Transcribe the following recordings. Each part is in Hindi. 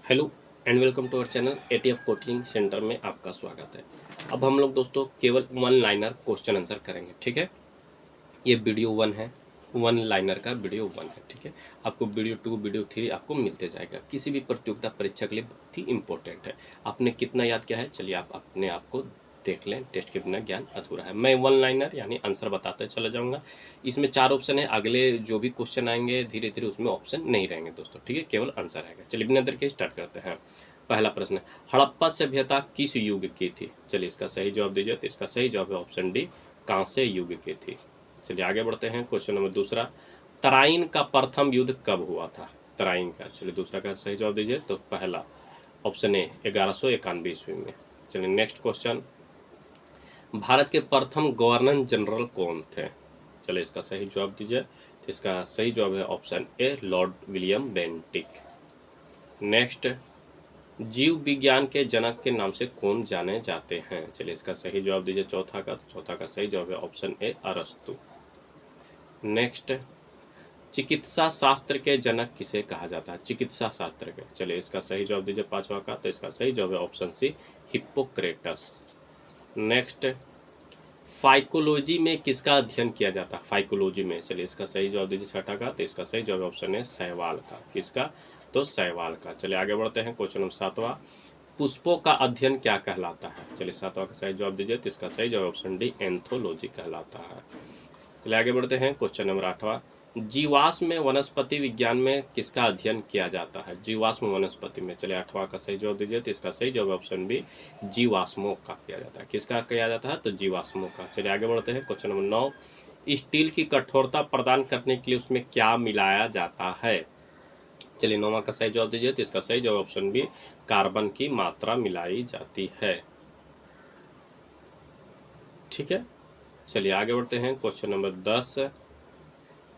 Hello and welcome to our channel ATF coaching centre में आपका स्वागत है। अब हम लोग दोस्तों केवल वन लाइनर क्वेश्चन आंसर करेंगे, ठीक है। ये वीडियो 1 है, वन लाइनर का वीडियो 1 है, ठीक है। आपको वीडियो 2 वीडियो 3 आपको मिलते जाएगा। किसी भी प्रतियोगिता परीक्षा के लिए बहुत ही इंपॉर्टेंट है। आपने कितना याद किया है, चलिए आप अपने आप को देख लें। टेस्ट के बिना ज्ञान अधूरा है। मैं वन लाइनर यानी आंसर बताते चला जाऊंगा। इसमें 4 ऑप्शन है। अगले जो भी क्वेश्चन आएंगे धीरे धीरे उसमें ऑप्शन नहीं रहेंगे दोस्तों, ठीक है। केवल आंसर आएगा। चलिए बिना देर के स्टार्ट करते हैं। पहला प्रश्न, हड़प्पा सभ्यता किस युग की थी? चलिए इसका सही जवाब दीजिए। तो इसका सही जवाब है ऑप्शन डी, कांस्य युग की थी। चलिए आगे बढ़ते हैं। क्वेश्चन नंबर दूसरा, तराइन का प्रथम युद्ध कब हुआ था? तराइन का, चलिए दूसरा का सही जवाब दीजिए। तो पहला ऑप्शन ए 1191 ईस्वी में। चलिए नेक्स्ट क्वेश्चन, भारत के प्रथम गवर्नर जनरल कौन थे? चलिए इसका सही जवाब दीजिए। तो इसका सही जवाब है ऑप्शन ए, लॉर्ड विलियम बेंटिक। नेक्स्ट, जीव विज्ञान के जनक के नाम से कौन जाने जाते हैं? चलिए इसका सही जवाब दीजिए चौथा का। तो चौथा का सही जवाब है ऑप्शन ए, अरस्तु। नेक्स्ट, चिकित्सा शास्त्र के जनक किसे कहा जाता है? चिकित्सा शास्त्र के, चलिए इसका सही जवाब दीजिए पांचवा का। तो इसका सही जवाब है option C, Hippocrates. Next, phycology में किसका अध्ययन किया जाता है? फाइकोलॉजी में, चलिए इसका सही जवाब दीजिए छठा का। तो इसका सही जवाब ऑप्शन है शैवाल का। किसका? तो शैवाल का। चलिए आगे बढ़ते हैं। क्वेश्चन नंबर सातवां, पुष्पों का अध्ययन क्या कहलाता है? चलिए सातवां का सही जवाब दीजिए। तो इसका सही जवाब ऑप्शन डी, एंथोलॉजी कहलाता है। चलिए आगे बढ़ते हैं। क्वेश्चन नंबर आठवां, जीवाश्म में वनस्पति विज्ञान में किसका अध्ययन किया जाता है? जीवाश्म वनस्पति में, चलिए आठवां का सही जवाब दीजिए। तो इसका सही जवाब ऑप्शन बी, जीवाश्मों का किया जाता है। किसका किया जाता है? तो जीवाश्मों का। चलिए आगे बढ़ते हैं। क्वेश्चन नंबर 9, स्टील की कठोरता प्रदान करने के लिए उसमें क्या मिलाया जाता है? चलिए नौवां का सही जवाब दीजिए। तो इसका सही जवाब ऑप्शन बी, कार्बन की मात्रा मिलाई जाती है, ठीक है। चलिए आगे बढ़ते हैं। क्वेश्चन नंबर 10,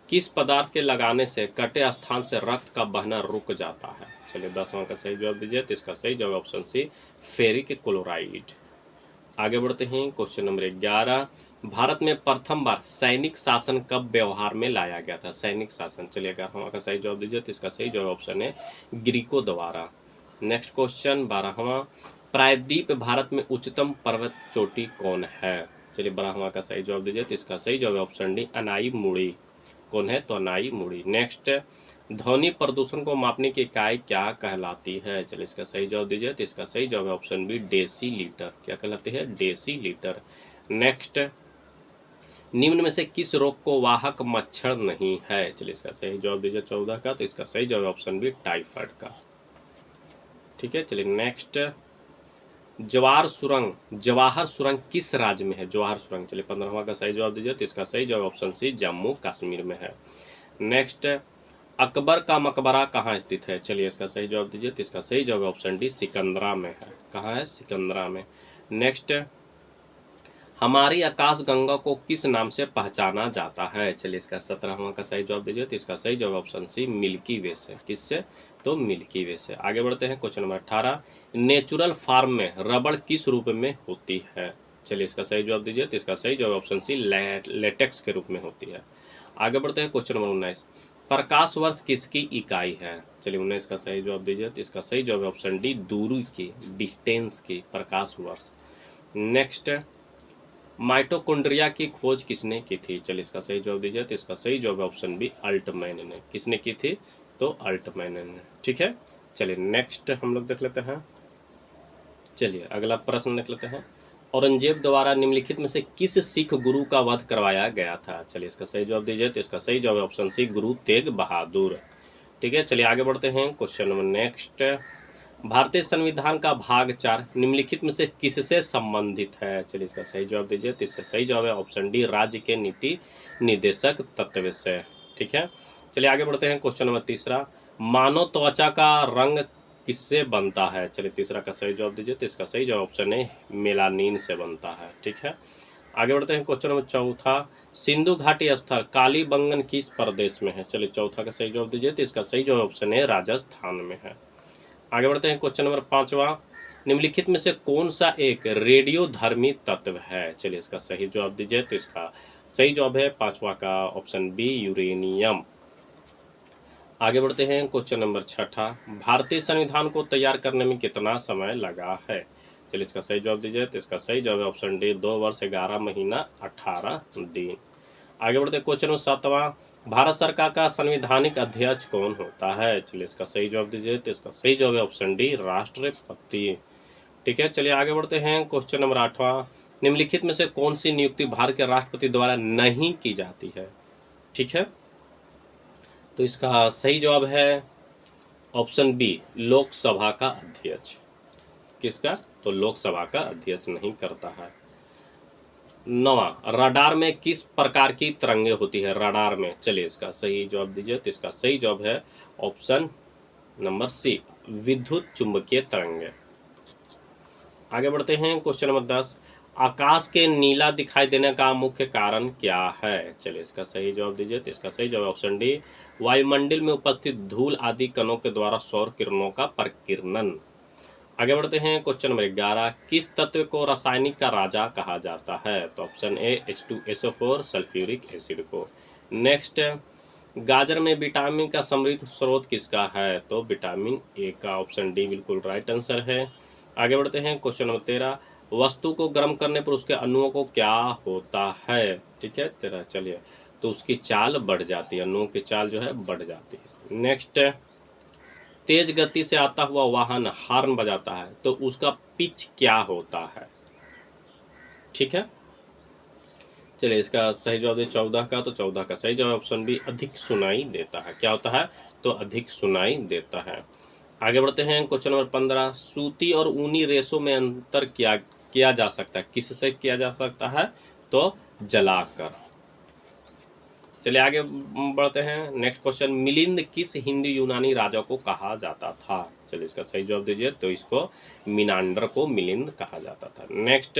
किस पदार्थ के लगाने से कटे स्थान से रक्त का बहना रुक जाता है? चलिए 10वां का सही जवाब दीजिए। तो इसका सही जवाब ऑप्शन सी, फेरिक क्लोराइड। आगे बढ़ते हैं। क्वेश्चन नंबर 11, भारत में प्रथम बार सैनिक शासन कब व्यवहार में लाया गया था? सैनिक शासन, चलिए 11वां का सही जवाब दीजिए। तो इसका सही जवाब ऑप्शन है, ग्रीको द्वारा। नेक्स्ट क्वेश्चन 12वां, प्रायद्वीप भारत में उच्चतम पर्वत चोटी कौन है? चलिए 12वां का सही जवाब दीजिए। तो इसका सही जवाब ऑप्शन डी, अनाई मुड़ी। कौन है? तो अनाई मुड़ी। नेक्स्ट, ध्वनि प्रदूषण को मापने की इकाई क्या कहलाती है? चलिए इसका सही जवाब दीजिए। तो इसका सही जवाब है ऑप्शन बी, डेसीलीटर। क्या कहलाती है? डेसीलीटर। नेक्स्ट, निम्न में से किस रोग को वाहक मच्छर नहीं है? चलिए इसका सही जवाब दीजिए 14 का। तो इसका सही जवाब ऑप्शन बी, टाइफाइड का, ठीक है। चलिए नेक्स्ट, जवाहर सुरंग किस राज्य में है? जवाहर सुरंग, चलिए 15वां का सही जवाब दीजिए। तो इसका सही जवाब ऑप्शन सी, जम्मू कश्मीर में है। नेक्स्ट, अकबर का मकबरा कहाँ स्थित है? चलिए इसका सही जवाब दीजिए। तो इसका सही जवाब ऑप्शन डी, सिकंदरा में है। कहाँ है? सिकंदरा में। नेक्स्ट, हमारी आकाशगंगा को किस नाम से पहचाना जाता है? चलिए इसका 17वां का सही जवाब दीजिए। तो इसका सही जवाब ऑप्शन सी, मिल्की वे से। किससे? तो मिल्की वे से। आगे बढ़ते हैं। क्वेश्चन नंबर 18, नेचुरल फार्म में रबड़ किस रूप में होती है? चलिए इसका सही जवाब दीजिए। तो इसका सही जवाब ऑप्शन सी, लेटेक्स के रूप में होती है। आगे बढ़ते हैं। क्वेश्चन नंबर 19, प्रकाश वर्ष किसकी इकाई है? चलिए 19 का सही जवाब दीजिए। तो इसका सही जवाब ऑप्शन डी, दूरी की, डिस्टेंस की, प्रकाश वर्ष। नेक्स्ट, माइटोकॉन्ड्रिया की खोज किसने की थी? चलिए इसका सही जवाब दीजिए। तो इसका सही जवाब ऑप्शन बी, अल्टमैन ने। किसने की थी? तो अल्टमैन ने, ठीक है। चलिए नेक्स्ट हम लोग देख लेते हैं। चलिए अगला प्रश्न देख लेते हैं। औरंगजेब द्वारा निम्नलिखित में से किस सिख गुरु का वध करवाया गया था? चलिए इसका सही जवाब दीजिए। तो इसका सही जवाब ऑप्शन सी, गुरु तेग बहादुर, ठीक है। चलिए आगे बढ़ते हैं। क्वेश्चन नंबर नेक्स्ट, भारतीय संविधान का भाग 4 निम्नलिखित में से किससे संबंधित है? चलिए इसका सही जवाब दीजिए। तो इसका सही जवाब है ऑप्शन डी, राज्य के नीति निर्देशक तत्व से, ठीक है। चलिए आगे बढ़ते हैं। क्वेश्चन नंबर तीसरा, मानव त्वचा का रंग किससे बनता है? चलिए तीसरा का सही जवाब दीजिए। तो इसका सही जवाब ऑप्शन है, मेलानिन से बनता है, ठीक है। आगे बढ़ते हैं। क्वेश्चन नंबर चौथा, सिंधु घाटी स्थल कालीबंगन किस प्रदेश में है? चलिए चौथा का सही जवाब दीजिए। तो इसका सही जवाब ऑप्शन है, राजस्थान में है। आगे बढ़ते हैं। क्वेश्चन नंबर 5वां, निम्नलिखित में से कौन सा एक रेडियोधर्मी तत्व है? चलिए इसका सही जवाब दीजिए। तो इसका सही जवाब है 5वां का ऑप्शन बी, यूरेनियम। आगे बढ़ते हैं क्वेश्चन नंबर 6। भारतीय संविधान को तैयार करने में कितना समय लगा है? चलिए इसका सही जवाब दीजिए। तो इसका सही जवाब है ऑप्शन डी, 2 वर्ष 11 महीना 18 दिन। आगे बढ़ते हैं क्वेश्चन नंबर 7। भारत सरकार का संवैधानिक अध्यक्ष कौन होता है? चलिए इसका सही जवाब दीजिए। तो इसका सही जवाब है ऑप्शन डी, राष्ट्रपति। ठीक है, चलिए आगे बढ़ते हैं क्वेश्चन नंबर 8। निम्नलिखित में से कौन सी नियुक्ति भारत के राष्ट्रपति द्वारा नहीं की जाती है? ठीक है, तो इसका सही जवाब है ऑप्शन बी, लोकसभा का अध्यक्ष। किसका? तो लोकसभा का अध्यक्ष नहीं करता है। 9, रडार में किस प्रकार की तरंगे होती है? रडार में, चलिए इसका सही जवाब दीजिए। तो इसका सही जवाब है ऑप्शन नंबर सी, विद्युत चुंबकीय तरंगे। आगे बढ़ते हैं क्वेश्चन नंबर 10। आकाश के नीला दिखाई देने का मुख्य कारण क्या है? चलिए इसका सही जवाब दीजिए। तो इसका सही जवाब ऑप्शन डी, वायुमंडल में उपस्थित धूल आदि कणों के द्वारा सौर किरणों का प्रकीर्णन। आगे बढ़ते हैं क्वेश्चन नंबर 11। किस तत्व को रासायनिक का राजा कहा जाता है? तो option A, H2SO4 sulphuric acid को। नेक्स्ट, गाजर में विटामिन का समृद्ध स्रोत किसका है? तो विटामिन ए का। ऑप्शन डी बिल्कुल राइट आंसर है। आगे बढ़ते हैं क्वेश्चन नंबर 13। वस्तु को गर्म करने पर उसके अणुओं को क्या होता है? ठीक है 13, चलिए तो उसकी चाल बढ़ जाती है, अणुओं की चाल जो है बढ़ जाती है। नेक्स्ट, तेज गति से आता हुआ वाहन हॉर्न बजाता है तो उसका पिच क्या होता है? ठीक है, चलिए इसका सही जवाब है 14 का। तो 14 का सही जवाब ऑप्शन बी, अधिक सुनाई देता है। क्या होता है? तो अधिक सुनाई देता है। आगे बढ़ते हैं क्वेश्चन नंबर 15। सूती और ऊनी रेशों में अंतर किया जा सकता है, किससे किया जा सकता है? तो जलाकर। चलिए आगे बढ़ते हैं। नेक्स्ट क्वेश्चन, मिलिंद किस हिंदी यूनानी राजा को कहा जाता था? चलिए इसका सही जवाब दीजिए। तो इसको मिनांडर को मिलिंद कहा जाता था। नेक्स्ट,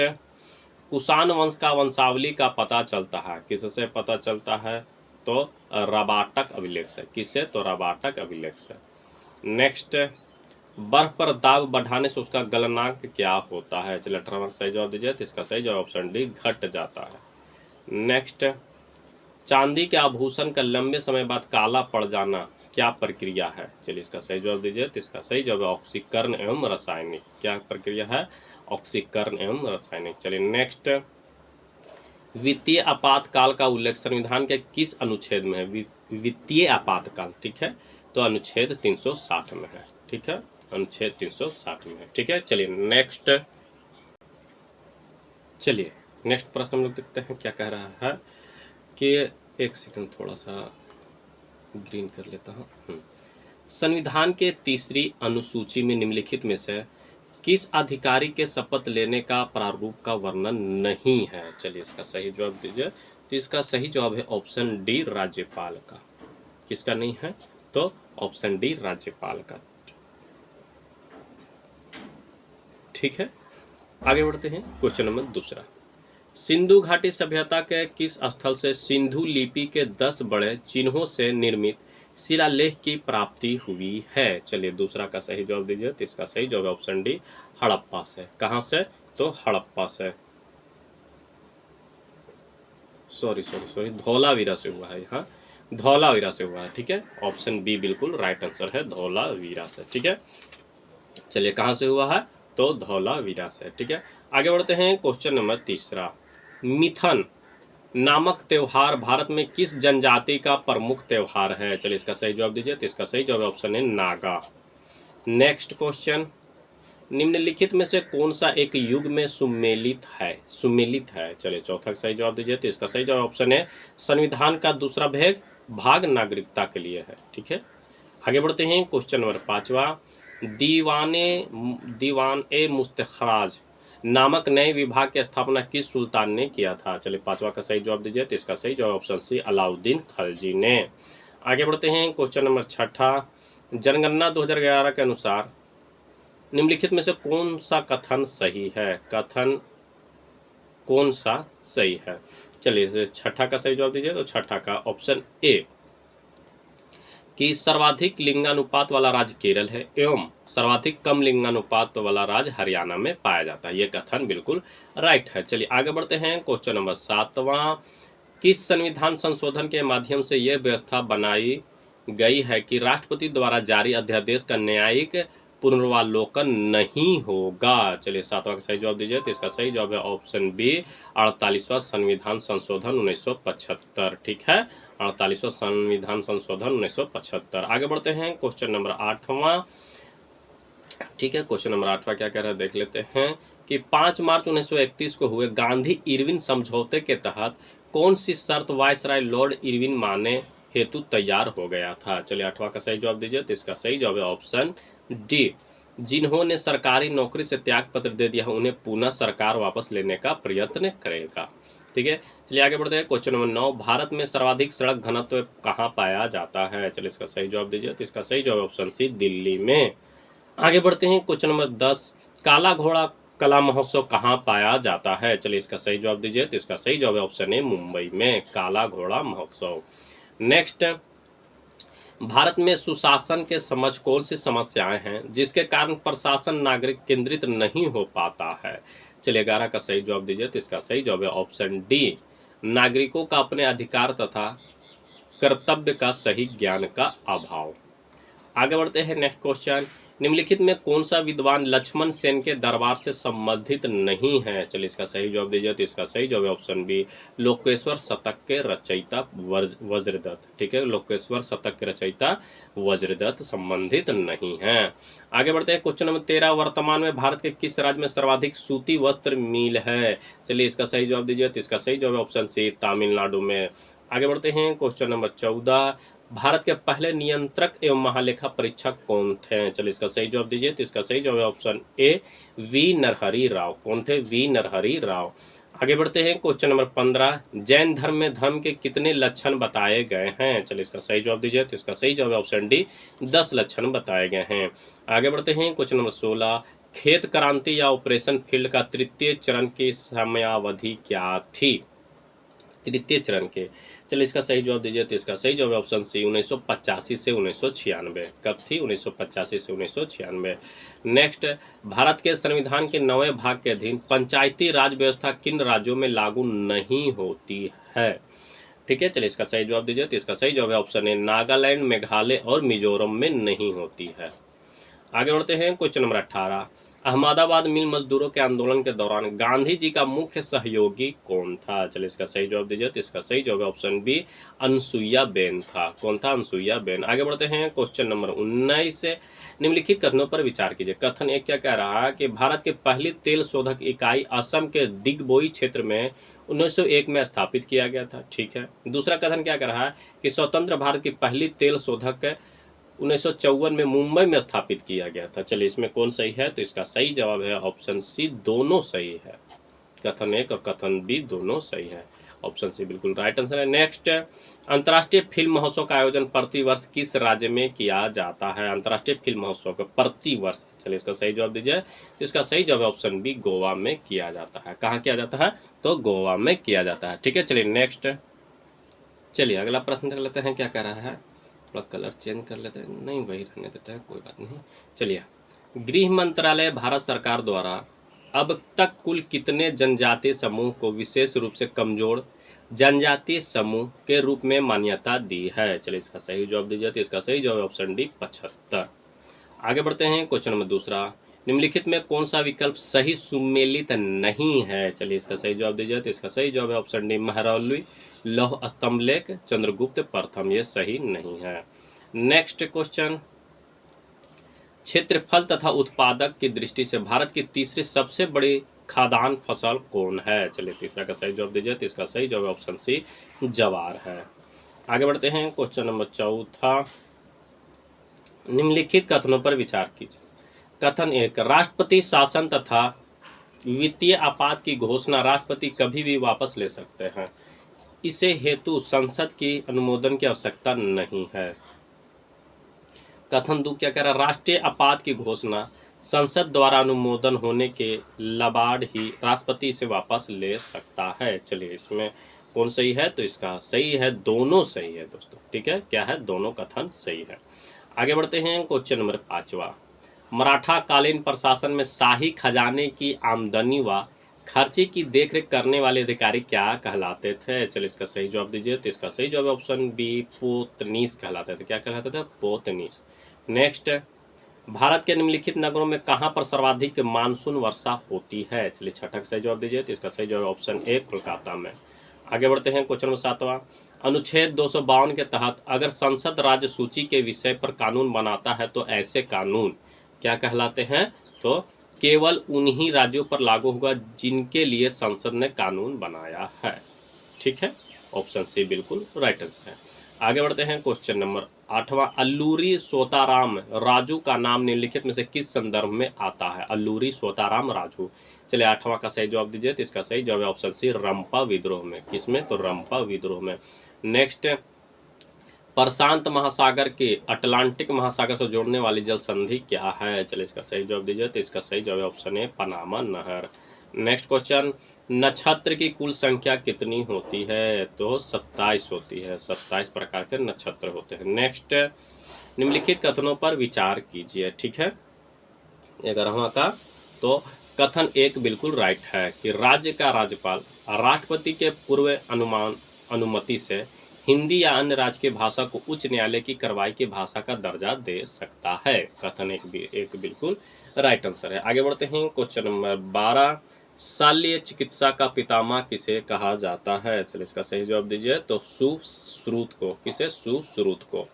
कुषाण वंश का वंशावली का पता चलता है, किससे पता चलता है? तो रबाटक अभिलेख से। किससे? तो रबाटक अभिलेख से। नेक्स्ट, बर्फ पर दाब बढ़ाने से उसका गलनांक क्या होता है? चलिए 18 का सही जवाब दीजिए। तो इसका सही जवाब ऑप्शन डी, घट जाता है। नेक्स्ट, चांदी के आभूषण का लंबे समय बाद काला पड़ जाना क्या प्रक्रिया है? चलिए इसका सही जवाब दीजिए। तो इसका सही जवाब ऑक्सीकरण एवं रासायनिक। क्या प्रक्रिया है? ऑक्सीकरण एवं रासायनिक। चलिए नेक्स्ट, वित्तीय आपातकाल का उल्लेख संविधान के किस अनुच्छेद में है? वित्तीय आपातकाल, ठीक है, तो अनुच्छेद 360 में है। ठीक है, अनुच्छेद 360 में है। ठीक है, चलिए नेक्स्ट प्रश्न हम लोग देखते हैं क्या कह रहा है कि एक सेकंड थोड़ा सा ग्रीन कर लेता हूँ। संविधान के तीसरी अनुसूची में निम्नलिखित में से किस अधिकारी के शपथ लेने का प्रारूप का वर्णन नहीं है? चलिए इसका सही जवाब दीजिए। तो इसका सही जवाब है ऑप्शन डी, राज्यपाल का। किसका नहीं है? तो ऑप्शन डी, राज्यपाल का। ठीक है, आगे बढ़ते हैं क्वेश्चन नंबर 2। सिंधु घाटी सभ्यता के किस स्थल से सिंधु लिपि के 10 बड़े चिन्हों से निर्मित शिलालेख की प्राप्ति हुई है? चलिए दूसरा का सही जवाब दीजिए। तो इसका सही जवाब ऑप्शन डी, हड़प्पा से। कहां से? तो हड़प्पा से। सॉरी धौलावीरा से हुआ है। यहाँ धौलावीरा से हुआ है। ठीक है, ऑप्शन बी बिल्कुल राइट आंसर है, धौलावीरा से। ठीक है, चलिए कहां से हुआ है? तो धौलावीरा से। ठीक है, आगे बढ़ते हैं क्वेश्चन नंबर 3। मिथन नामक त्योहार भारत में किस जनजाति का प्रमुख त्योहार है? चलिए इसका सही जवाब दीजिए। तो इसका सही जवाब ऑप्शन है नागा। नेक्स्ट क्वेश्चन, निम्नलिखित में से कौन सा एक युग में सुमेलित है? चलिए चौथा का सही जवाब दीजिए। तो इसका सही जवाब ऑप्शन है संविधान का दूसरा भाग नागरिकता के लिए है। ठीक है, आगे बढ़ते हैं क्वेश्चन नंबर 5। दीवान ए मुस्तखराज नामक नए विभाग की स्थापना किस सुल्तान ने किया था? चलिए 5वां का सही जवाब दीजिए। तो इसका सही जवाब ऑप्शन सी, अलाउद्दीन खलजी ने। आगे बढ़ते हैं क्वेश्चन नंबर 6। जनगणना 2011 के अनुसार निम्नलिखित में से कौन सा कथन सही है? कथन कौन सा सही है? चलिए 6 का सही जवाब दीजिए। तो 6 का ऑप्शन ए, कि सर्वाधिक लिंगानुपात वाला राज्य केरल है एवं सर्वाधिक कम लिंगानुपात वाला राज्य हरियाणा में पाया जाता है। ये कथन बिल्कुल राइट है। चलिए आगे बढ़ते हैं क्वेश्चन नंबर 7। किस संविधान संशोधन के माध्यम से यह व्यवस्था बनाई गई है कि राष्ट्रपति द्वारा जारी अध्यादेश का न्यायिक पुनर्वालोकन नहीं होगा। चलिए 7वां का सही जवाब दीजिए। तो इसका सही जवाब है ऑप्शन बी 48वां संविधान संशोधन 1975। ठीक है, 48वां संविधान संशोधन 1975। आगे बढ़ते हैं क्वेश्चन नंबर 8वां। ठीक है, क्वेश्चन नंबर 8वां क्या कह रहा है देख लेते हैं कि 5 मार्च 1931 को हुए गांधी इरविन समझौते के तहत कौन सी शर्त वायसराय लॉर्ड इरविन माने हेतु तैयार हो गया था। चलिए 8वां का सही जवाब दीजिए। तो इसका सही जवाब है ऑप्शन डी, जिन्होंने सरकारी नौकरी से त्याग पत्र दे दिया उन्हें पुनः सरकार वापस लेने का प्रयत्न करेगा। ठीक है, चलिए आगे बढ़ते हैं क्वेश्चन नंबर 9। भारत में सर्वाधिक सड़क घनत्व कहाँ पाया जाता है। चलिए इसका सही जवाब दीजिए। तो इसका सही जवाब ऑप्शन सी, दिल्ली में। आगे बढ़ते हैं क्वेश्चन नंबर 10। काला घोड़ा कला महोत्सव कहाँ पाया जाता है। चलिए इसका सही जवाब दीजिए। तो इसका सही जवाब है ऑप्शन ए, मुंबई में, काला घोड़ा महोत्सव। नेक्स्ट, भारत में सुशासन के समझ कौन सी समस्याएं हैं जिसके कारण प्रशासन नागरिक केंद्रित नहीं हो पाता है। चलिए 11 का सही जवाब दीजिए। तो इसका सही जवाब है ऑप्शन डी, नागरिकों का अपने अधिकार तथा कर्तव्य का सही ज्ञान का अभाव। आगे बढ़ते हैं नेक्स्ट क्वेश्चन। निम्नलिखित में कौन सा विद्वान लक्ष्मण सेन के दरबार से संबंधित नहीं है। चलिए इसका सही जवाब दीजिए। तो इसका सही जवाब है ऑप्शन बी, लोकेश्वर शतक के रचयिता वज्रदत्त। ठीक है, लोकेश्वर शतक के रचयिता वज्रदत्त संबंधित नहीं है। आगे बढ़ते हैं क्वेश्चन नंबर 13। वर्तमान में भारत के किस राज्य में सर्वाधिक सूती वस्त्र मिल है। चलिए इसका सही जवाब दीजिए। तो इसका सही जवाब है ऑप्शन सी, तमिलनाडु में। आगे बढ़ते हैं क्वेश्चन नंबर 14। भारत के पहले नियंत्रक एवं महालेखा परीक्षक कौन थे। चलिए इसका सही जवाब दीजिए। तो इसका सही जवाब है option A, V Narahari Rao. कौन थे, वी नरहरि राव। आगे बढ़ते हैं क्वेश्चन नंबर 15। जैन धर्म में धर्म के कितने लक्षण बताए गए हैं। चलिए इसका सही जवाब दीजिए। तो इसका सही जवाब है ऑप्शन डी, 10 लक्षण बताए गए हैं। आगे बढ़ते हैं क्वेश्चन नंबर 16। खेत क्रांति या ऑपरेशन फील्ड का तृतीय चरण की समयावधि क्या थी। तृतीय चरण के, चलिए इसका सही जवाब दीजिए। तो इसका सही जवाब है ऑप्शन सी, 1985 से 1996। कब थी, 1985 से 1996। नेक्स्ट, भारत के संविधान के 9वें भाग के अधीन पंचायती राज व्यवस्था किन राज्यों में लागू नहीं होती है। ठीक है, चलिए इसका सही जवाब दीजिए। तो इसका सही जवाब है ऑप्शन ए, नागालैंड, मेघालय और मिजोरम में नहीं होती है। आगे बढ़ते हैं क्वेश्चन नंबर 18। अहमदाबाद मिल मजदूरों के आंदोलन के दौरान गांधी जी का मुख्य सहयोगी कौन था। चलिए इसका सही जवाब दीजिए। तो इसका सही जवाब है ऑप्शन बी, अनसुईया बेन था। कौन था, अनसुईया बेन। आगे बढ़ते हैं क्वेश्चन नंबर 19। निम्नलिखित कथनों पर विचार कीजिए। कथन एक क्या कह रहा है कि भारत की पहली तेल शोधक इकाई असम के दिग्बोई क्षेत्र में 1901 में स्थापित किया गया था। ठीक है, दूसरा कथन क्या कह रहा है कि स्वतंत्र भारत की पहली तेल शोधक 1954 में मुंबई में स्थापित किया गया था। चलिए इसमें कौन सही है। तो इसका सही जवाब है ऑप्शन सी, दोनों सही है। कथन एक और कथन बी दोनों सही है। ऑप्शन सी बिल्कुल राइट आंसर है। नेक्स्ट, अंतर्राष्ट्रीय फिल्म महोत्सव का आयोजन प्रतिवर्ष किस राज्य में किया जाता है। अंतर्राष्ट्रीय फिल्म महोत्सव का प्रतिवर्ष, चलिए इसका सही जवाब दीजिए। इसका सही जवाब ऑप्शन बी, गोवा में किया जाता है। कहाँ किया जाता है, तो गोवा में किया जाता है। ठीक है, चलिए नेक्स्ट, चलिए अगला प्रश्न देख लेते हैं क्या कह रहा है। थोड़ा कलर चेंज कर लेते हैं, नहीं वही रहने देते हैं, कोई बात नहीं। चलिए, गृह मंत्रालय भारत सरकार द्वारा अब तक कुल कितने जनजातीय समूह को विशेष रूप से कमजोर जनजातीय समूह के रूप में मान्यता दी है। चलिए इसका सही जवाब दीजिए। तो इसका सही जवाब ऑप्शन डी, 75। आगे बढ़ते हैं क्वेश्चन नंबर 2। निम्नलिखित में कौन सा विकल्प सही सुमेलित नहीं है। चलिए इसका सही जवाब दीजिए। तो इसका सही जवाब है ऑप्शन डी, महरौली लौह स्तंभ लेख चंद्रगुप्त प्रथम। ये सही नहीं है। नेक्स्ट क्वेश्चन, क्षेत्रफल तथा उत्पादक की दृष्टि से भारत की तीसरी सबसे बड़ी खाद्यान्न फसल कौन है। चलिए तीसरा का सही जवाब दीजिए। तो इसका सही जवाब ऑप्शन सी, ज्वार है। आगे बढ़ते हैं क्वेश्चन नंबर 4। निम्नलिखित कथनों पर विचार कीजिए। कथन एक, राष्ट्रपति शासन तथा वित्तीय आपात की घोषणा राष्ट्रपति कभी भी वापस ले सकते हैं, इसे हेतु संसद की अनुमोदन की आवश्यकता नहीं है। कथन दो क्या कह रहा है, राष्ट्रीय आपात की घोषणा संसद द्वारा अनुमोदन होने के बाद ही राष्ट्रपति इसे वापस ले सकता है। चलिए इसमें कौन सही है। तो इसका सही है, दोनों सही है दोस्तों। ठीक है, क्या है, दोनों कथन सही है। आगे बढ़ते हैं क्वेश्चन नंबर 5। मराठा कालीन प्रशासन में शाही खजाने की आमदनी व खर्चे की देखरेख करने वाले अधिकारी क्या कहलाते थे? चलिए इसका सही जवाब दीजिए। तो इसका सही जवाब ऑप्शन बी पोतनीस कहलाते थे। क्या कहलाते थे? पोतनीस। नेक्स्ट, भारत के निम्नलिखित नगरों में कहाँ पर सर्वाधिक मानसून वर्षा होती है? चलिए छठा का सही जवाब दीजिए। तो इसका सही जवाब ऑप्शन ए कोलकाता में। आगे बढ़ते हैं, क्वेश्चन नंबर 7वां। अनुच्छेद 252 के तहत अगर संसद राज्य सूची के विषय पर कानून बनाता है तो ऐसे कानून क्या कहलाते हैं? तो केवल उन्हीं राज्यों पर लागू होगा जिनके लिए संसद ने कानून बनाया है। ठीक है, ऑप्शन सी बिल्कुल राइट आंसर है। आगे बढ़ते हैं, क्वेश्चन नंबर 8वां। अल्लूरी सोताराम राजू का नाम निम्नलिखित में से किस संदर्भ में आता है? अल्लूरी सोताराम राजू। चलिए 8वां का सही जवाब दीजिए। तो इसका सही जवाब ऑप्शन सी रंपा विद्रोह में। किसमें? तो रंपा विद्रोह में। नेक्स्ट, प्रशांत महासागर के अटलांटिक महासागर से जोड़ने वाली जल संधि क्या है? चलिए इसका सही जवाब दीजिए। तो इसका सही जवाब ऑप्शन है पनामा नहर। नेक्स्ट क्वेश्चन, नक्षत्र की कुल संख्या कितनी होती है? तो 27 होती है। 27 प्रकार के नक्षत्र होते हैं। नेक्स्ट, निम्नलिखित कथनों पर विचार कीजिए। ठीक है, 11वां का तो कथन एक बिल्कुल राइट है कि राज्य का राज्यपाल राष्ट्रपति के पूर्व अनुमति से हिंदी या अन्य राज्य की भाषा को उच्च न्यायालय की कार्रवाई की भाषा का दर्जा दे सकता है। कथन एक बिल्कुल राइट आंसर है। आगे बढ़ते हैं, क्वेश्चन नंबर 12। शल्य चिकित्सा का पितामह किसे कहा जाता है? चलिए इसका सही जवाब दीजिए। तो सुश्रुत को। किसे? सुश्रुत को।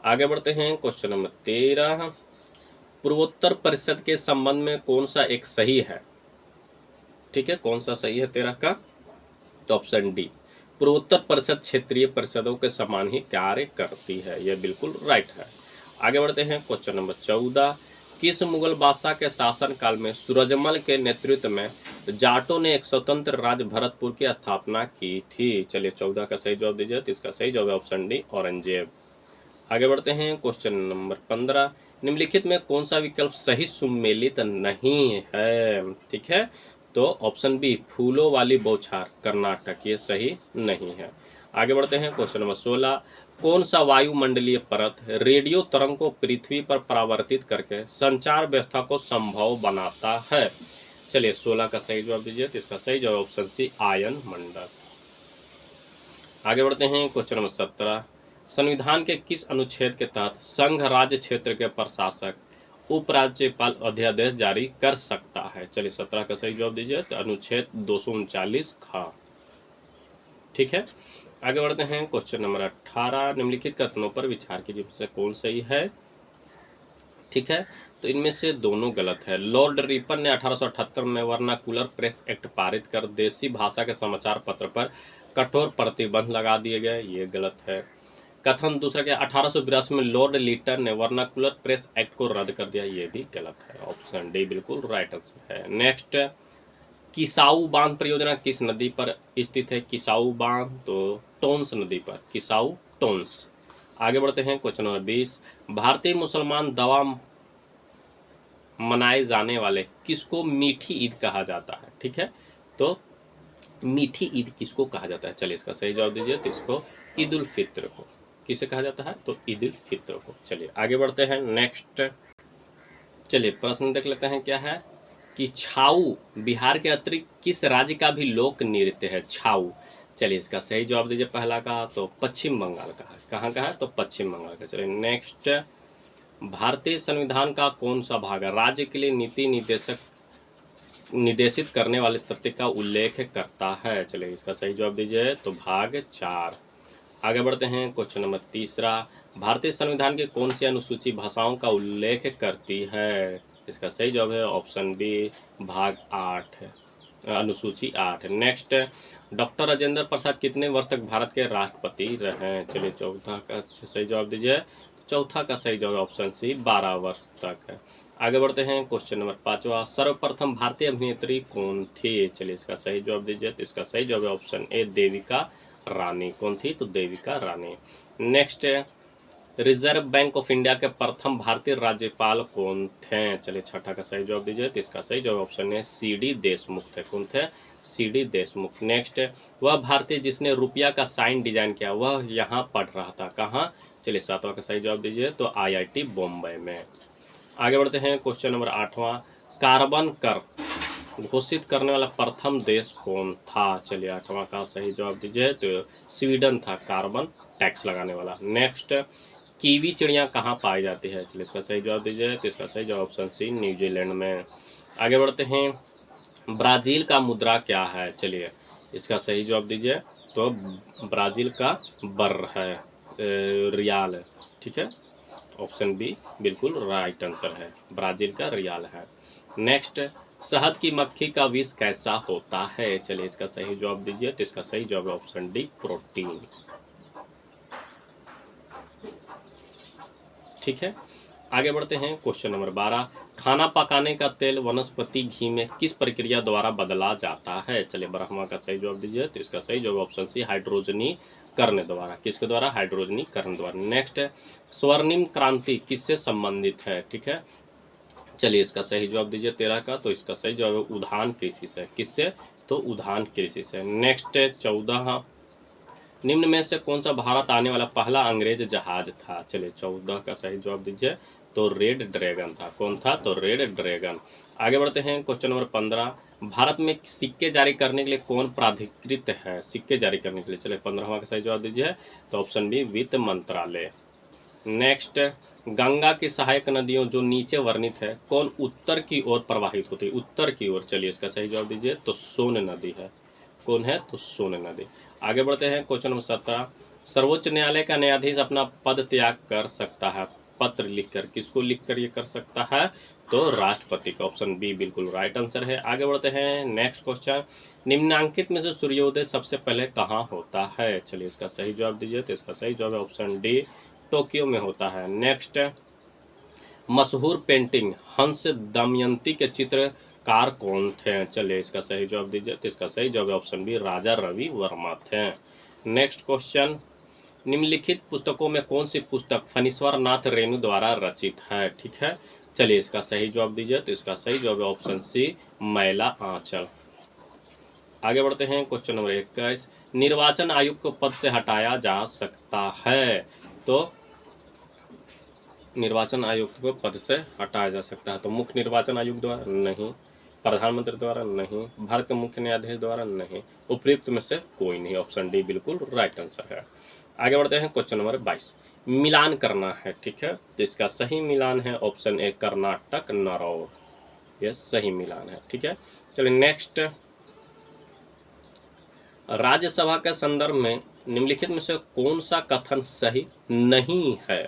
आगे बढ़ते हैं, क्वेश्चन नंबर 13। पूर्वोत्तर परिषद के संबंध में कौन सा एक सही है? ठीक है, कौन सा सही है 13 का? तो ऑप्शन डी, पूर्वोत्तर परिषद क्षेत्रीय परिषदों के समान ही कार्य करती है। यह बिल्कुल राइट है। आगे बढ़ते हैं, क्वेश्चन नंबर 14। किस मुगल बादशाह के शासन काल में सूरजमल के नेतृत्व में जाटों ने एक स्वतंत्र राज्य भरतपुर की स्थापना की थी? चलिए 14 का सही जवाब दीजिए। तो इसका सही जवाब ऑप्शन डी औरंगजेब। आगे बढ़ते हैं, क्वेश्चन नंबर 15। निम्नलिखित में कौन सा विकल्प सही सुमेलित नहीं है? ठीक है, तो ऑप्शन बी फूलों वाली बौछार कर्नाटक, ये सही नहीं है। आगे बढ़ते हैं, क्वेश्चन नंबर 16। कौन सा वायुमंडलीय परत रेडियो तरंग को पृथ्वी पर परावर्तित करके संचार व्यवस्था को संभव बनाता है? चलिए 16 का सही जवाब दीजिए। तो इसका सही जवाब ऑप्शन सी आयन मंडल। आगे बढ़ते हैं, क्वेश्चन नंबर 17। संविधान के किस अनुच्छेद के तहत संघ राज्य क्षेत्र के प्रशासक उपराज्यपाल अध्यादेश जारी कर सकता है? चलिए 17 का सही जवाब दीजिए। तो अनुच्छेद 239 ख। ठीक है, आगे बढ़ते हैं, क्वेश्चन नंबर 18। निम्नलिखित कथनों पर विचार कीजिए, से कौन सही है? ठीक है, तो इनमें से दोनों गलत है। लॉर्ड रिपन ने 1878 में वर्नाकुलर प्रेस एक्ट पारित कर देसी भाषा के समाचार पत्र पर कठोर प्रतिबंध लगा दिए गए, ये गलत है। कथन दूसरा क्या, 1882 में लॉर्ड लीटन ने वर्नाकुलर प्रेस एक्ट को रद्द कर दिया, ये भी गलत है। ऑप्शन डी बिल्कुल राइट आंसर है। नेक्स्ट, किसाऊ बांध परियोजना किस नदी पर स्थित है? किसाऊ बांध तो टोन्स नदी पर, किसाऊ टोन्स। आगे बढ़ते हैं, क्वेश्चन नंबर 20। भारतीय मुसलमान दवा मनाए जाने वाले किसको मीठी ईद कहा जाता है? ठीक है, तो मीठी ईद किसको कहा जाता है? चलिए इसका सही जवाब दीजिए। तो इसको ईद उल फित्र को। किसे कहा जाता है? तो ईद उल फित्र को। चलिए आगे बढ़ते हैं, नेक्स्ट चलिए प्रश्न देख लेते हैं क्या है कि छाऊ बिहार के अतिरिक्त किस राज्य का भी लोक नृत्य है? छाऊ। चलिए इसका सही जवाब दीजिए पहला का, तो पश्चिम बंगाल का है। कहाँ का है? तो पश्चिम बंगाल का। चलिए नेक्स्ट, भारतीय संविधान का कौन सा भाग है राज्य के लिए नीति निर्देशित करने वाले तथ्य का उल्लेख करता है? चलिए इसका सही जवाब दीजिए। तो भाग 4। आगे बढ़ते हैं, क्वेश्चन नंबर 3। भारतीय संविधान की कौन सी अनुसूची भाषाओं का उल्लेख करती है? इसका सही जवाब है ऑप्शन बी भाग 8 है, अनुसूची 8। नेक्स्ट, डॉक्टर राजेंद्र प्रसाद कितने वर्ष तक भारत के राष्ट्रपति रहे? चलिए चौथा का सही जवाब दीजिए। चौथा का सही जवाब ऑप्शन सी 12 वर्ष तक है। आगे बढ़ते हैं, क्वेश्चन नंबर 5। सर्वप्रथम भारतीय अभिनेत्री कौन थी? चलिए इसका सही जवाब दीजिए। तो इसका सही जवाब ऑप्शन ए देविका रानी। कौन थी? तो Devika Rani. Next, reserve bank of India के प्रथम भारतीय राज्यपाल कौन थे? चलिए छठा का सही जवाब दीजिए। तो इसका सही जवाब ऑप्शन है CD देशमुख थे। कौन थे? CD देशमुख। नेक्स्ट, वह भारतीय जिसने रुपया का साइन डिजाइन किया, वह यहाँ पढ़ रहा था, कहाँ? चलिए 7वां का सही जवाब दीजिए। तो IIT बॉम्बे में। आगे बढ़ते हैं, क्वेश्चन नंबर 8वां। कार्बन कर घोषित करने वाला प्रथम देश कौन था? चलिए 8वां का सही जवाब दीजिए, तो स्वीडन था कार्बन टैक्स लगाने वाला। नेक्स्ट, कीवी चिड़िया कहाँ पाई जाती है? चलिए इसका सही जवाब दीजिए, तो इसका सही जवाब ऑप्शन सी न्यूजीलैंड में। आगे बढ़ते हैं, ब्राज़ील का मुद्रा क्या है? चलिए इसका सही जवाब दीजिए, तो ब्राज़ील का बर है, रियाल है, ठीक है। ऑप्शन बी बिल्कुल राइट आंसर है, ब्राज़ील का रियाल है। नेक्स्ट, शहद की मक्खी का विष कैसा होता है? चलिए इसका सही जवाब दीजिए, तो इसका सही जवाब है ऑप्शन डी प्रोटीन, ठीक है। आगे बढ़ते हैं, क्वेश्चन नंबर 12, खाना पकाने का तेल वनस्पति घी में किस प्रक्रिया द्वारा बदला जाता है? चलिए 12वां का सही जवाब दीजिए, तो इसका सही जवाब ऑप्शन सी हाइड्रोजनीकरण द्वारा। किसके द्वारा? हाइड्रोजनीकरण द्वारा। नेक्स्ट, स्वर्णिम क्रांति किससे संबंधित है? ठीक है, चलिए इसका सही जवाब दीजिए 13 का, तो इसका सही जवाब है उद्यान कृषि से। किससे? तो उद्यान कृषि से। नेक्स्ट 14, निम्न में से कौन सा भारत आने वाला पहला अंग्रेज जहाज था? चलिए 14 का सही जवाब दीजिए, तो रेड ड्रैगन था। कौन था? तो रेड ड्रैगन। आगे बढ़ते हैं, क्वेश्चन नंबर 15, भारत में सिक्के जारी करने के लिए कौन प्राधिकृत है? सिक्के जारी करने के लिए, चलिए 15वां का सही जवाब दीजिए, तो ऑप्शन बी वित्त मंत्रालय। नेक्स्ट, गंगा की सहायक नदियों जो नीचे वर्णित है, कौन उत्तर की ओर प्रवाहित होती है? उत्तर की ओर, चलिए इसका सही जवाब दीजिए, तो सोन नदी है। कौन है? तो सोन नदी। आगे बढ़ते हैं, क्वेश्चन नंबर 17, सर्वोच्च न्यायालय का न्यायाधीश अपना पद त्याग कर सकता है पत्र लिखकर। किसको लिखकर ये कर सकता है? तो राष्ट्रपति का। ऑप्शन बी बिल्कुल राइट आंसर है। आगे बढ़ते हैं, नेक्स्ट क्वेश्चन, निम्नांकित में से सूर्योदय सबसे पहले कहाँ होता है? चलिए इसका सही जवाब दीजिए, तो इसका सही जवाब है ऑप्शन डी टोक्यो में होता है। नेक्स्ट, मशहूर पेंटिंग हंस दमयंती के चित्रकार कौन थे? चलिए इसका सही जवाब दीजिए, तो इसका सही जवाब है ऑप्शन बी राजा रवि वर्मा थे। नेक्स्ट क्वेश्चन, निम्नलिखित पुस्तकों में कौन सी पुस्तक फणीश्वर नाथ रेणु द्वारा रचित है? ठीक है, चलिए इसका सही जवाब दीजिए, तो इसका सही जवाब है ऑप्शन सी मैला आंचल। आगे बढ़ते हैं, क्वेश्चन नंबर 21, निर्वाचन आयुक्त को पद से हटाया जा सकता है? तो निर्वाचन आयुक्त को पद से हटाया जा सकता है, तो मुख्य निर्वाचन आयुक्त द्वारा नहीं, प्रधानमंत्री द्वारा नहीं, भारत के मुख्य न्यायाधीश द्वारा नहीं, उपयुक्त में से कोई नहीं। ऑप्शन डी बिल्कुल राइट आंसर है। आगे बढ़ते हैं, क्वेश्चन नंबर 22, मिलान करना है, ठीक है, तो इसका सही मिलान है ऑप्शन ए कर्नाटक नरौर, यह सही मिलान है, ठीक है। चलिए नेक्स्ट, राज्यसभा के संदर्भ में निम्नलिखित में से कौन सा कथन सही नहीं है?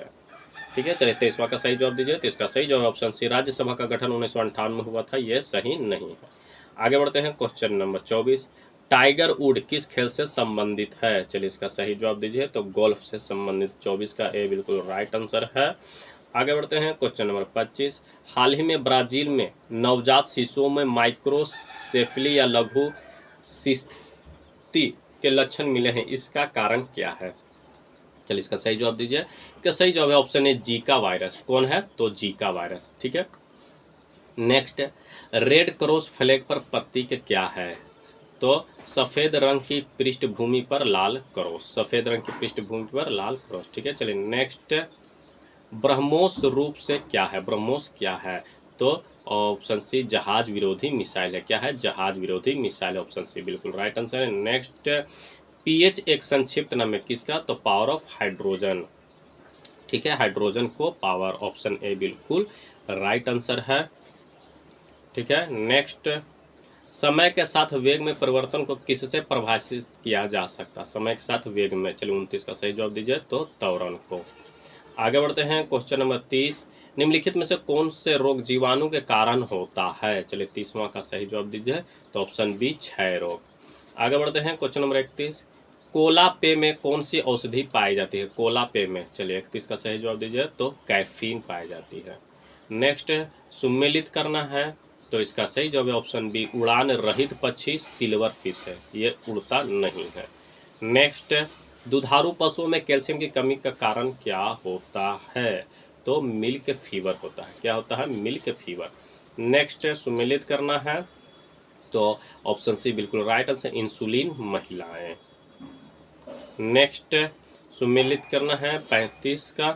ठीक है, चलिए 23वां का सही जवाब दीजिए, तो इसका सही जवाब ऑप्शन सी राज्यसभा का गठन 1958 में हुआ था, यह सही नहीं है। आगे बढ़ते हैं, क्वेश्चन नंबर 24, टाइगर वुड किस खेल से संबंधित है? चलिए इसका सही जवाब दीजिए, तो गोल्फ से संबंधित। 24 का ए बिल्कुल राइट आंसर है। आगे बढ़ते हैं, क्वेश्चन नंबर 25, हाल ही में ब्राजील में नवजात शिशुओं में माइक्रोसेफली या लघु शिस्ती के लक्षण मिले हैं, इसका कारण क्या है? चलिए इसका सही जवाब दीजिए, इसका सही जवाब है ऑप्शन ए जीका वायरस। कौन है? तो जीका वायरस, ठीक है। नेक्स्ट, रेड क्रॉस फ्लैग पर प्रतीक क्या है? तो सफ़ेद रंग की पृष्ठभूमि पर लाल क्रॉस, सफ़ेद रंग की पृष्ठभूमि पर लाल क्रॉस, ठीक है। चलिए नेक्स्ट, ब्रह्मोस रूप से क्या है? ब्रह्मोस क्या है? तो ऑप्शन सी जहाज विरोधी मिसाइल है। क्या है? जहाज विरोधी मिसाइल, ऑप्शन सी बिल्कुल राइट आंसर है। नेक्स्ट, पीएच एक संक्षिप्त नाम है किसका? तो पावर ऑफ हाइड्रोजन, ठीक है, हाइड्रोजन को पावर, ऑप्शन ए बिल्कुल राइट आंसर है, ठीक है। नेक्स्ट, समय के साथ वेग में परिवर्तन को किससे परिभाषित किया जा सकता? समय के साथ वेग में, चलिए 29 का सही जवाब दीजिए, तो त्वरण को। आगे बढ़ते हैं, क्वेश्चन नंबर 30, निम्नलिखित में से कौन से रोग जीवाणु के कारण होता है? चलिए 30वां का सही जवाब दीजिए, तो ऑप्शन बी क्षय रोग। आगे बढ़ते हैं, क्वेश्चन नंबर 31, कोला पे में कौन सी औषधि पाई जाती है? कोला पे में, चलिए 31 का सही जवाब दीजिए, तो कैफीन पाई जाती है। नेक्स्ट, सुमेलित करना है, तो इसका सही जवाब है ऑप्शन बी उड़ान रहित पक्षी सिल्वर फिश है, ये उड़ता नहीं है। नेक्स्ट, दुधारू पशुओं में कैल्शियम की कमी का कारण क्या होता है? तो मिल्क फीवर होता है। क्या होता है? Milk fever. नेक्स्ट, सुमेलित करना है, तो ऑप्शन सी बिल्कुल राइट आंसर, इंसुलिन महिलाएं। नेक्स्ट, सुमेलित करना है 35 का,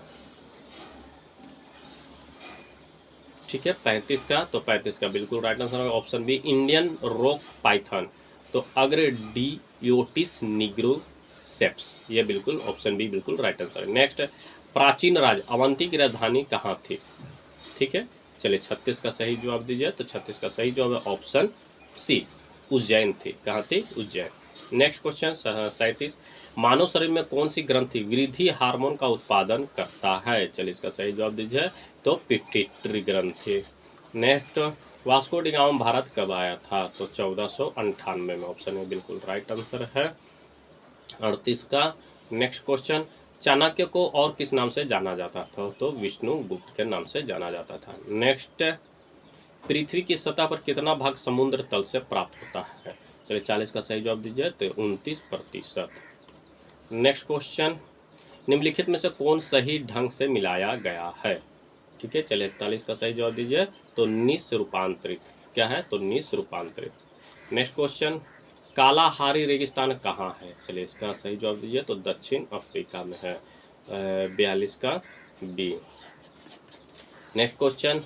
ठीक है। 35 का, तो 35 का बिल्कुल राइट आंसर होगा option B Indian rock python, तो अग्रडियोटिस निग्रोसेप्स, ये बिल्कुल ऑप्शन बी बिल्कुल राइट आंसर है। नेक्स्ट, प्राचीन राज्य अवंती की राजधानी कहाँ थी? ठीक है, चलिए 36 का सही जवाब दीजिए, तो 36 का सही जवाब है ऑप्शन सी, उज्जैन थी। कहाँ थी? उज्जैन। नेक्स्ट क्वेश्चन 37, मानव शरीर में कौन सी ग्रंथि वृद्धि हार्मोन का उत्पादन करता है? चलिए इसका सही जवाब दीजिए, तो पिट्यूटरी ग्रंथि। Next, Vasco D gamma Bharat कब आया था? तो 1498 में, ऑप्शन ए बिल्कुल राइट आंसर है 38 का। नेक्स्ट क्वेश्चन, चाणक्य को और किस नाम से जाना जाता था? तो विष्णुगुप्त के नाम से जाना जाता था। नेक्स्ट, पृथ्वी की सतह पर कितना भाग समुद्र तल से प्राप्त होता है? चलिए 40 का सही जवाब दीजिए, तो 29%। नेक्स्ट क्वेश्चन, निम्नलिखित में से कौन सही ढंग से मिलाया गया है? ठीक है, चलिए 41 का सही जवाब दीजिए, तो निस्रूपांतरित। क्या है? तो निस्रूपांतरित। नेक्स्ट क्वेश्चन, कालाहारी रेगिस्तान कहाँ है? चलिए इसका सही जवाब दीजिए, तो दक्षिण अफ्रीका में है, 42 का बी। नेक्स्ट क्वेश्चन,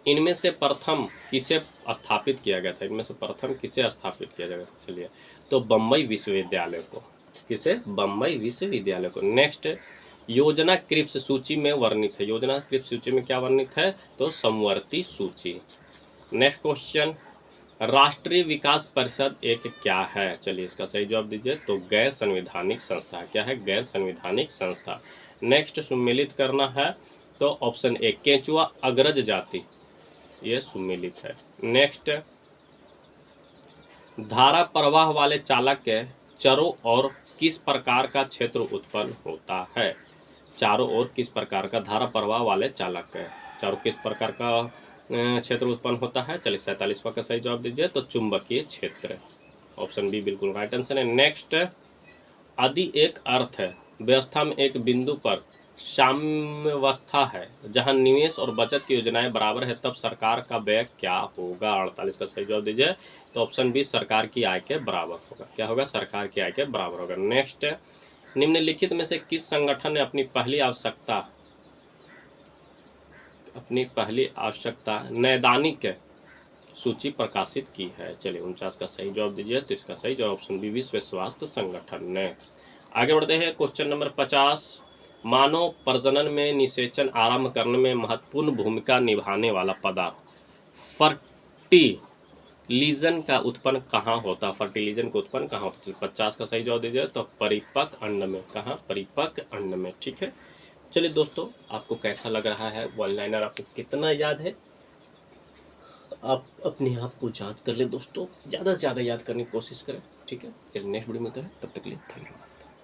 इनमें से प्रथम किसे स्थापित किया गया था? इनमें से प्रथम किसे स्थापित किया गया था? चलिए, तो बम्बई विश्वविद्यालय को। किसे? बम्बई विश्वविद्यालय को। नेक्स्ट, योजना क्रिप्स सूची में वर्णित है। योजना क्रिप्स सूची में क्या वर्णित है? तो समवर्ती सूची। नेक्स्ट क्वेश्चन, राष्ट्रीय विकास परिषद एक क्या है? चलिए इसका सही जवाब दीजिए, तो गैर संवैधानिक संस्था। क्या है? गैर संवैधानिक संस्था। नेक्स्ट, सुमेलित करना है, तो ऑप्शन ए केंचुआ अग्रज जाति, ये सुमेलित है। नेक्स्ट, धारा प्रवाह वाले चालक के चारों ओर किस प्रकार का क्षेत्र उत्पन्न होता है? चारों ओर किस प्रकार का धारा प्रवाह वाले चालक है, चारों किस प्रकार का क्षेत्र उत्पन्न होता है? चलिए 47वां का सही जवाब दीजिए, तो चुंबकीय क्षेत्र, ऑप्शन बी बिल्कुल राइट आंसर है। नेक्स्ट, आदि एक अर्थ है, व्यवस्था में एक बिंदु पर साम्यावस्था है जहां निवेश और बचत की योजनाएं बराबर है, तब सरकार का व्यय क्या होगा? 48 का सही जवाब दीजिए, तो ऑप्शन बी सरकार की आय के बराबर होगा। क्या होगा? सरकार की आय के बराबर होगा। नेक्स्ट, निम्नलिखित में से किस संगठन ने अपनी पहली आवश्यकता नैदानिक सूची प्रकाशित की है? चलिए 49 का सही जवाब दीजिए, तो इसका सही जवाब ऑप्शन बी विश्व स्वास्थ्य संगठन ने। आगे बढ़ते हैं, क्वेश्चन नंबर 50, मानव प्रजनन में निषेचन आरंभ करने में महत्वपूर्ण भूमिका निभाने वाला पदार्थ फर्टिलिजन का उत्पन्न कहाँ होता? फर्टिलिजन का उत्पन्न कहाँ होता? 50 का सही जवाब दीजिए, तो परिपक्व अंड में। कहाँ? परिपक्व अंड में। ठीक है, चलिए दोस्तों, आपको कैसा लग रहा है वन लाइनर? आपको कितना याद है? आप अपने आप को जांच कर ले दोस्तों, ज़्यादा से ज़्यादा याद करने की कोशिश करें। ठीक है, चलिए नेक्स्ट वीडियो में मिलते हैं, तब तक के लिए धन्यवाद।